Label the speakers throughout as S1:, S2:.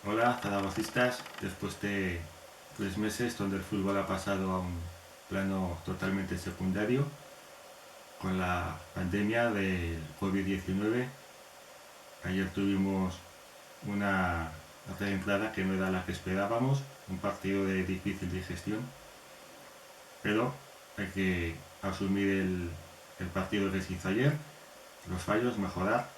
S1: Hola, zaragocistas. Después de 3 meses donde el fútbol ha pasado a un plano totalmente secundario, con la pandemia del COVID-19, ayer tuvimos una reentrada que no era la que esperábamos, un partido de difícil digestión, pero hay que asumir el partido que se hizo ayer, los fallos, mejorar,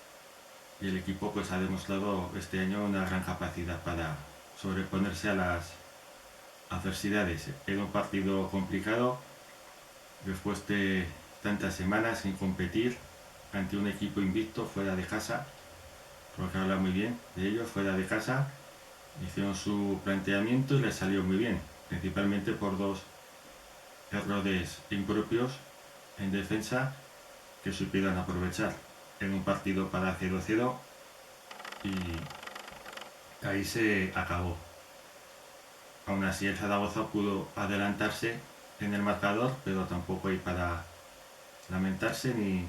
S1: y el equipo pues ha demostrado este año una gran capacidad para sobreponerse a las adversidades. Era un partido complicado después de tantas semanas sin competir ante un equipo invicto fuera de casa. Creo que habla muy bien de ellos fuera de casa. Hicieron su planteamiento y les salió muy bien, principalmente por dos errores impropios en defensa que supieron aprovechar en un partido para 0-0 y ahí se acabó. Aún así el Zaragoza pudo adelantarse en el marcador, pero tampoco hay para lamentarse ni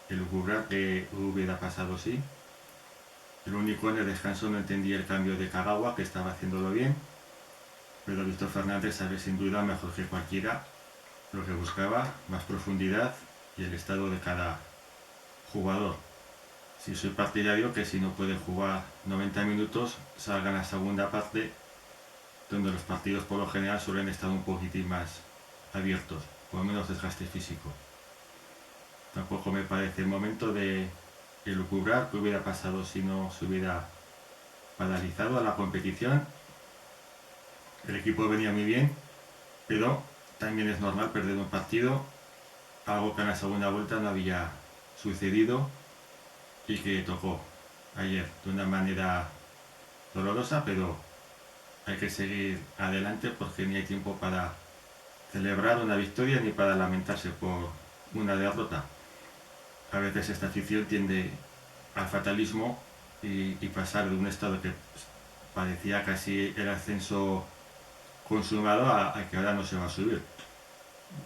S1: elucubrar que hubiera pasado así. El único en el descanso no entendía el cambio de Kagawa, que estaba haciéndolo bien, pero Víctor Fernández sabe sin duda mejor que cualquiera lo que buscaba, más profundidad y el estado de cada jugador. Si soy partidario que si no puede jugar 90 minutos, salga en la segunda parte, donde los partidos por lo general suelen estar un poquitín más abiertos, con menos desgaste físico. Tampoco me parece el momento de elucubrar qué hubiera pasado si no se hubiera paralizado a la competición. El equipo venía muy bien, pero también es normal perder un partido, algo que en la segunda vuelta no había sucedido y que tocó ayer de una manera dolorosa, pero hay que seguir adelante porque ni hay tiempo para celebrar una victoria ni para lamentarse por una derrota. A veces esta afición tiende al fatalismo y pasar de un estado que parecía casi el ascenso consumado a que ahora no se va a subir.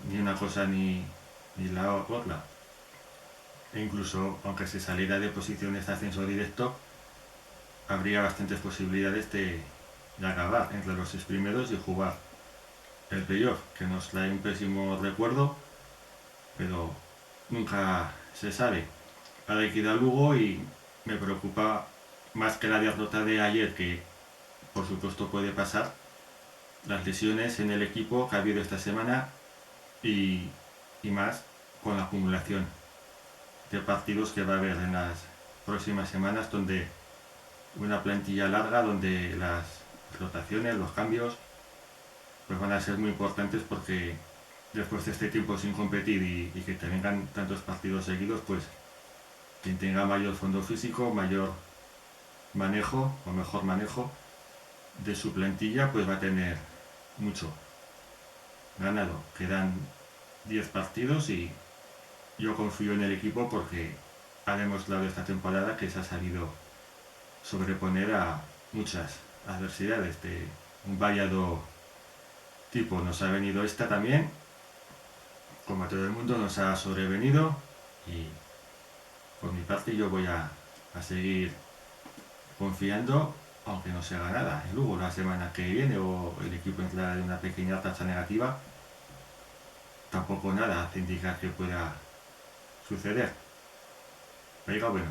S1: Ni una cosa ni la otra. E incluso, aunque se saliera de posiciones de ascenso directo, habría bastantes posibilidades de acabar entre los 6 primeros y jugar el playoff, que nos trae un pésimo recuerdo, pero nunca se sabe. Ahora hay que ir a Lugo y me preocupa más que la derrota de ayer, que por supuesto puede pasar, las lesiones en el equipo que ha habido esta semana y, y más con la acumulación de partidos que va a haber en las próximas semanas, donde una plantilla larga, donde las rotaciones, los cambios, pues van a ser muy importantes porque después de este tiempo sin competir y que te vengan tantos partidos seguidos, pues quien tenga mayor fondo físico, mayor manejo o mejor manejo de su plantilla, pues va a tener mucho ganado. Quedan 10 partidos y yo confío en el equipo porque ha demostrado esta temporada que se ha sabido sobreponer a muchas adversidades de un variado tipo. Nos ha venido esta también, como a todo el mundo nos ha sobrevenido, y por mi parte yo voy a seguir confiando, aunque no se haga nada. Y luego la semana que viene o el equipo entra en una pequeña tacha negativa, tampoco nada hace indicar que pueda suceder. Venga, bueno,